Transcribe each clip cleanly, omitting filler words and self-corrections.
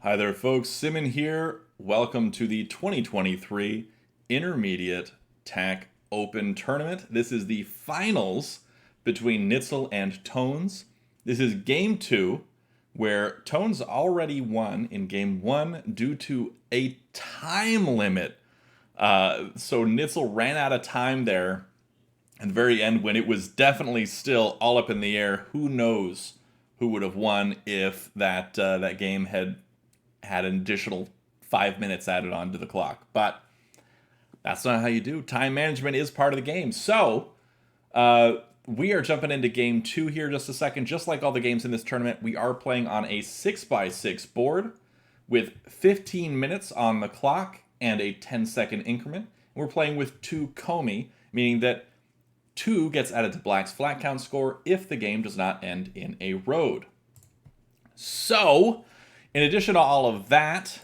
Hi there, folks. Simon here. Welcome to the 2023 Intermediate TAC Open Tournament. This is the finals between Nitzel and Tones. This is game two, where Tones already won in game one due to a time limit. So Nitzel ran out of time there at the very end when it was definitely still all up in the air. Who knows who would have won if that game had an additional 5 minutes added onto the clock. But that's not how you do. Time management is part of the game. So we are jumping into game two here just a second. Just like all the games in this tournament, we are playing on a 6x6 board with 15 minutes on the clock and a 10-second increment. We're playing with two Komi, meaning that 2 gets added to Black's flat count score if the game does not end in a road. So, in addition to all of that,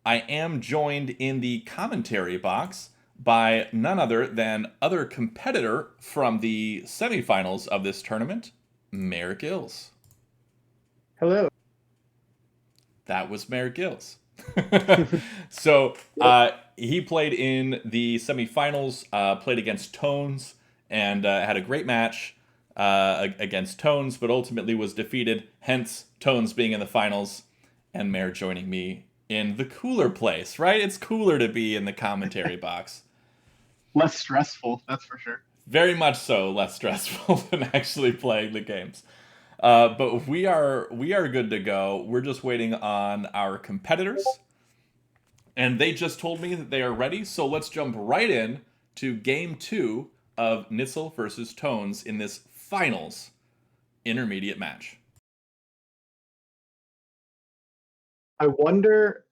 I am joined in the commentary box by none other than other competitor from the semifinals of this tournament, Mayor Gills. Hello. That was Mayor Gills. So he played in the semifinals, played against Tones, and had a great match against Tones, but ultimately was defeated, hence Tones being in the finals and Mayor joining me in the cooler place, right? It's cooler to be in the commentary box. Less stressful, that's for sure. Very much so, less stressful than actually playing the games. But we are good to go. We're just waiting on our competitors, and they just told me that they are ready. So let's jump right in to game two of Nitzel versus Tones in this finals intermediate match. I wonder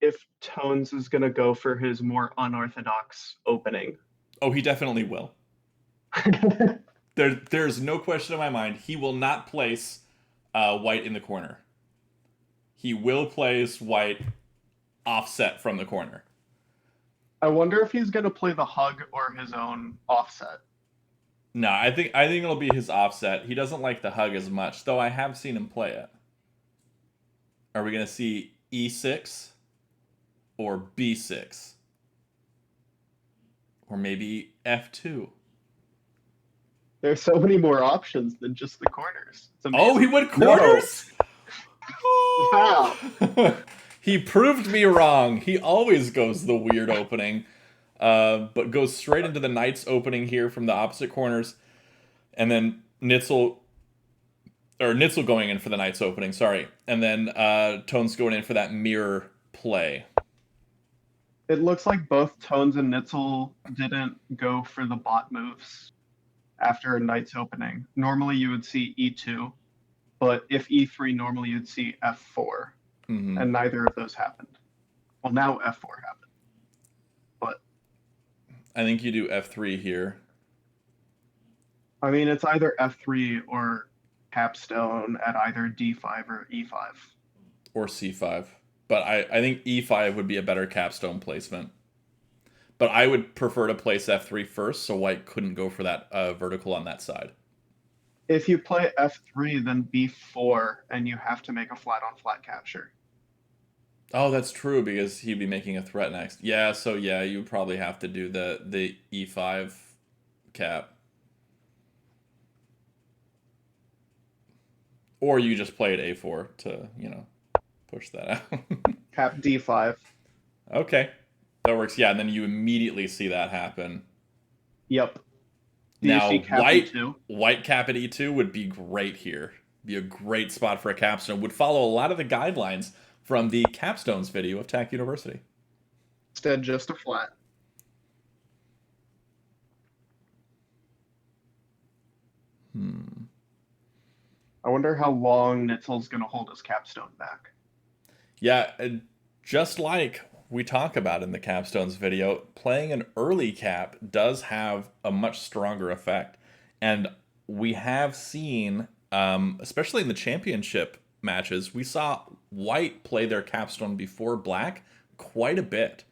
if Tones is going to go for his more unorthodox opening. Oh, he definitely will. There's no question in my mind. He will not place White in the corner. He will place White offset from the corner. I wonder if he's going to play the hug or his own offset. No, I think it'll be his offset. He doesn't like the hug as much, though I have seen him play it. Are we gonna see E6 or B6? Or maybe F2? There's so many more options than just the corners. It's Oh, he amazing. went No. corners? Wow. He proved me wrong. He always goes the weird opening, but goes straight into the Knights opening here from the opposite corners, and then Nitzel going in for the Knights opening, sorry, and then Tones going in for that mirror play. It looks like both Tones and Nitzel didn't go for the bot moves after a Knight's opening. Normally you would see E2, but if E3, normally you'd see F4, Mm-hmm. and neither of those happened. Well, now F4 happened, but I think you do F3 here. I mean, it's either F3 or capstone at either D5 or E5. Or C5. But I think E5 would be a better capstone placement. But I would prefer to place F3 first, so White couldn't go for that vertical on that side. If you play F3, then B4, and you have to make a flat on flat capture. Oh, that's true, because he'd be making a threat next. Yeah, so yeah, you would probably have to do the E5 cap. Or you just play it A4 to, push that out. Cap D5. Okay. That works. Yeah, and then you immediately see that happen. Yep. Do you Now, see cap E2? white cap at E2 would be great here. Be a great spot for a capstone. Would follow a lot of the guidelines from the capstones video of TAC University. Instead, just a flat. I wonder how long Nitzel's going to hold his capstone back. Yeah, just like we talk about in the capstones video, playing an early cap does have a much stronger effect. And we have seen, especially in the championship matches, we saw White play their capstone before Black quite a bit.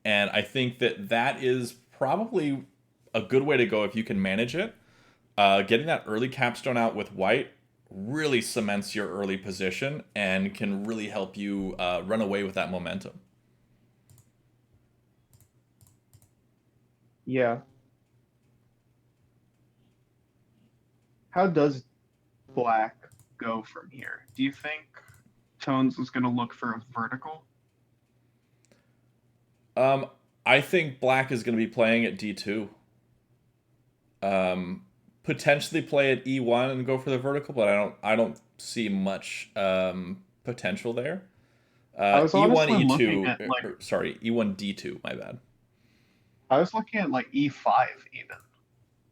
And I think that is probably a good way to go if you can manage it. Getting that early capstone out with White really cements your early position and can really help you run away with that momentum. Yeah. How does black go from here? Do you think Tones is going to look for a vertical? Um, I think black is going to be playing at D2. Um, Potentially play at E1 and go for the vertical, but I don't see much potential there. I was E1 honestly looking E2 at like sorry, E1 D2, my bad. I was looking at like E5 even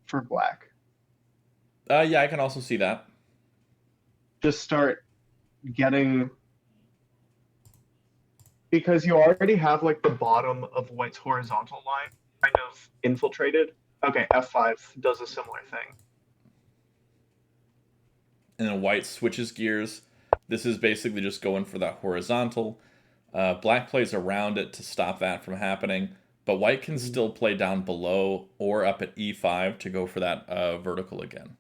for black. Yeah, I can also see that. Just start getting because you already have like the bottom of white's horizontal line kind of infiltrated. Okay, F5 does a similar thing. And then white switches gears. This is basically just going for that horizontal. Black plays around it to stop that from happening, but white can Mhm. still play down below or up at E5 to go for that vertical again.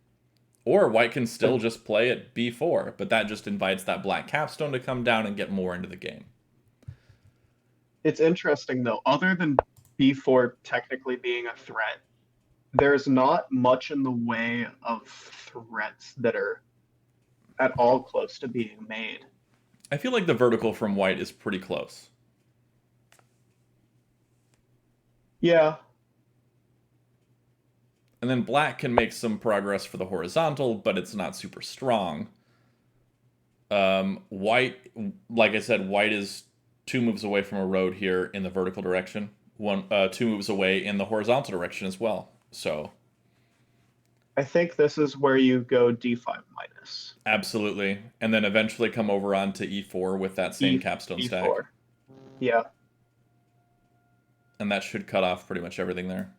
Or white can still just play at B4, but that just invites that black capstone to come down and get more into the game. It's interesting though, other than B4 technically being a threat, there's not much in the way of threats that are at all close to being made. I feel like the vertical from white is pretty close. Yeah, And then black can make some progress for the horizontal, but it's not super strong. White, like I said, white is 2 moves away from a road here in the vertical direction. 2 moves away in the horizontal direction as well. So I think this is where you go D5 minus. absolutely, and then eventually come over onto E4 with that same E capstone stack, E4. Yeah. and that should cut off pretty much everything there.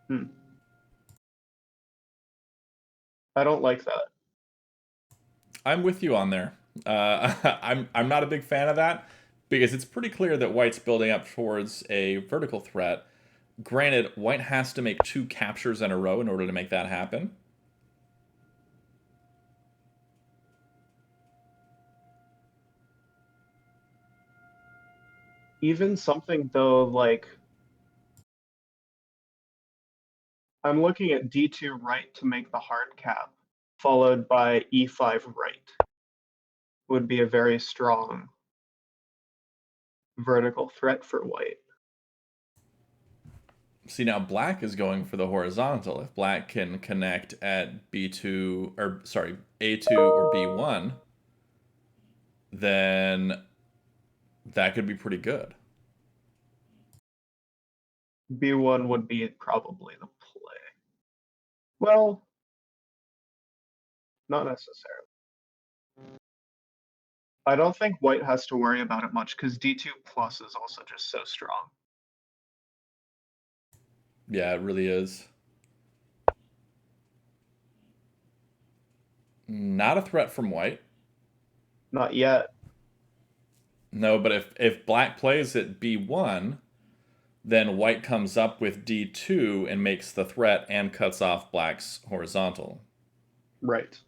Hmm. I don't like that. I'm with you on there. I'm not a big fan of that because it's pretty clear that white's building up towards a vertical threat. Granted, white has to make 2 captures in a row in order to make that happen. Even something though like I'm looking at D2 right to make the hard cap, followed by E5 right would be a very strong vertical threat for white. See, now black is going for the horizontal. If black can connect at B2, or sorry, A2 or B1, then that could be pretty good. B1 would be probably the play. Well, not necessarily. I don't think white has to worry about it much because D2 plus is also just so strong. Yeah, it really is. Not a threat from white. Not yet. No, but if black plays at B1, then white comes up with D2 and makes the threat and cuts off black's horizontal. Right.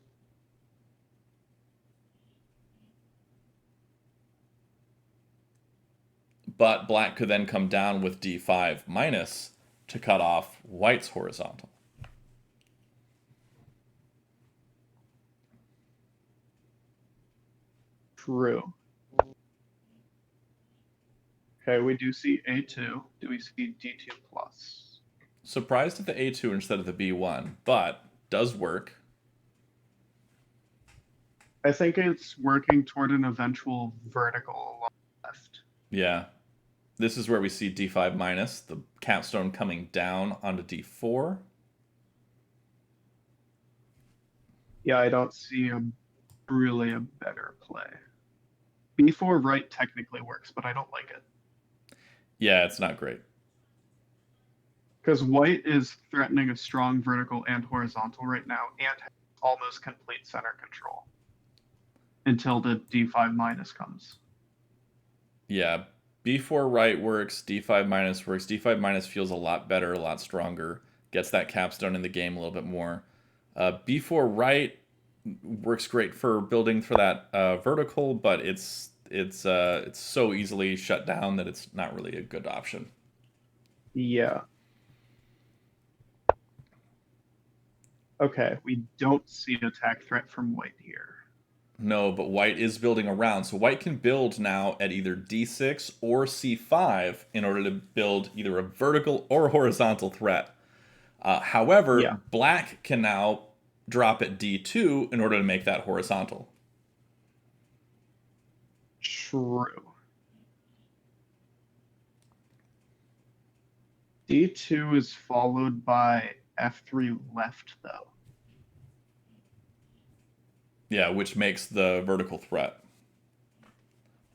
But black could then come down with D5 minus to cut off white's horizontal. True. Okay, we do see A2. Do we see D2 plus? Surprised at the A2 instead of the B1, but does work. I think it's working toward an eventual vertical along the left. Yeah. This is where we see D5 minus, the capstone coming down onto D4. Yeah, I don't see really a better play. B4 right technically works, but I don't like it. Yeah, it's not great. Because white is threatening a strong vertical and horizontal right now and has almost complete center control until the D5 minus comes. Yeah, B4 right works, D5 minus works. D5 minus feels a lot better, a lot stronger. gets that capstone in the game a little bit more. B4 right works great for building for that vertical, but it's so easily shut down that it's not really a good option. Yeah. Okay, we don't see an attack threat from white here. No, but white is building around, so white can build now at either d6 or c5 in order to build either a vertical or horizontal threat. However, Yeah, black can now drop at d2 in order to make that horizontal. true. D2 is followed by F3 left, though. Yeah, which makes the vertical threat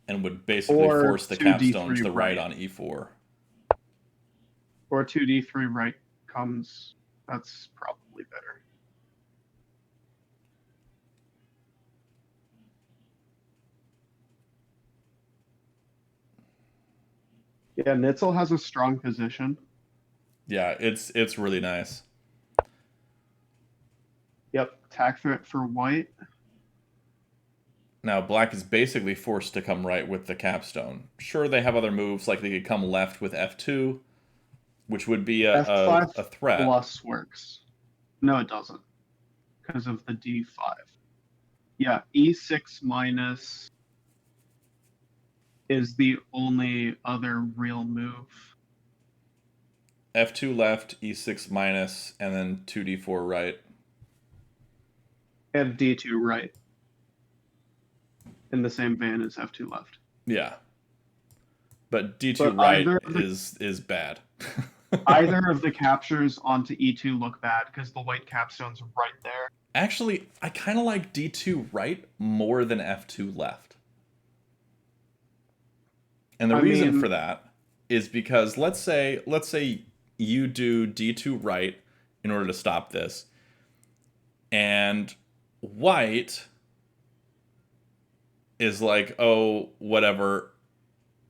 and would basically Or force the capstone 2D3 to the right right. on e4. Or 2D3 right comes. That's probably better. Yeah, nitzel has a strong position. Yeah, it's really nice. Yep, attack threat for white. Now black is basically forced to come right with the capstone. Sure, they have other moves, like they could come left with f2, which would be F5 a threat. plus works. No, it doesn't, because of the D5. Yeah, E6 minus is the only other real move. F2 left, e6 minus, and then 2d4 right. And D2 right in the same vein as F2 left. Yeah. But d2 But right is bad. either of the captures onto E2 look bad because the white capstone's right there. Actually, I kind of like d2 right more than f2 left. And the reason for that is because let's say you do d2 right in order to stop this, and white is like, oh, whatever,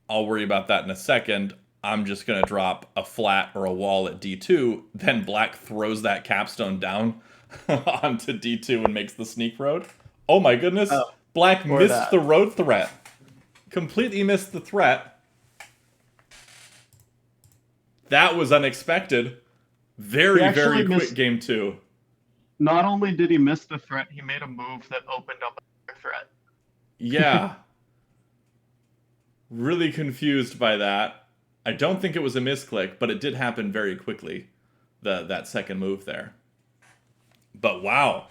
I'll worry about that in a second. I'm just going to drop a flat or a wall at d2. Then black throws that capstone down onto d2 and makes the sneak road. Oh my goodness. Black missed the road threat. Completely missed the threat. That was unexpected. Very quick game two. Not only did he miss the threat, he made a move that opened up a threat. Yeah. Really confused by that. I don't think it was a misclick, but it did happen very quickly. That second move there. But wow.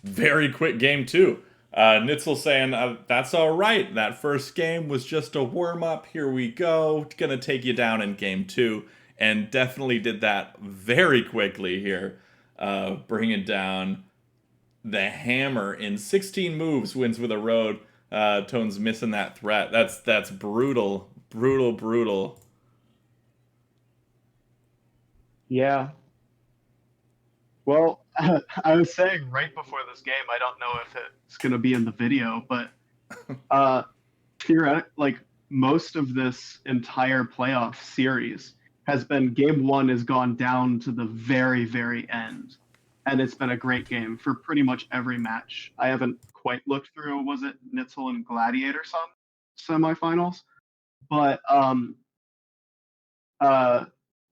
Very quick game two. Nitzel saying, that's all right. That first game was just a warm-up. Here we go. Gonna take you down in game two. And definitely did that very quickly here. Bringing down the hammer in 16 moves, wins with a road. Tone's missing that threat. That's brutal. Brutal. Yeah. Well, I was saying right before this game, I don't know if it's going to be in the video, but theoretically, like most of this entire playoff series has been game one has gone down to the very end, and it's been a great game for pretty much every match. I haven't quite looked through, was it Nitzel and Gladiator semifinals? But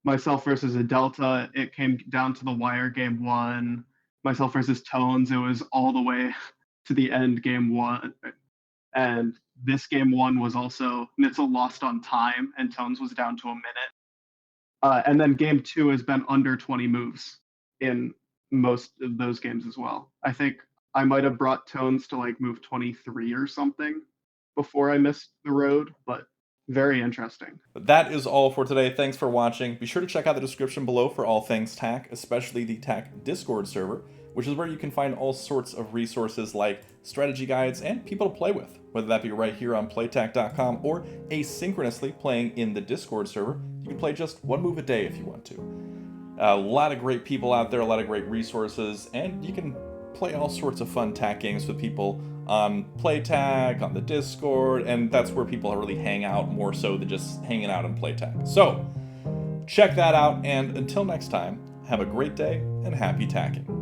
myself versus a Delta, it came down to the wire game one. Myself versus Tones, it was all the way to the end game one. And this game one was also Nitzel lost on time and Tones was down to a minute. And then game two has been under 20 moves in most of those games as well. I think I might have brought Tones to like move 23 or something before I missed the road, but very interesting. But that is all for today. Thanks for watching. Be sure to check out the description below for all things TAC, especially the TAC Discord server, which is where you can find all sorts of resources like strategy guides and people to play with, whether that be right here on playtac.com or asynchronously playing in the Discord server. You can play just one move a day if you want to. A lot of great people out there, a lot of great resources, and you can play all sorts of fun TAC games with people on PlayTag, on the Discord, and that's where people really hang out more so than just hanging out on PlayTag. So, check that out, and until next time, Have a great day and happy tacking.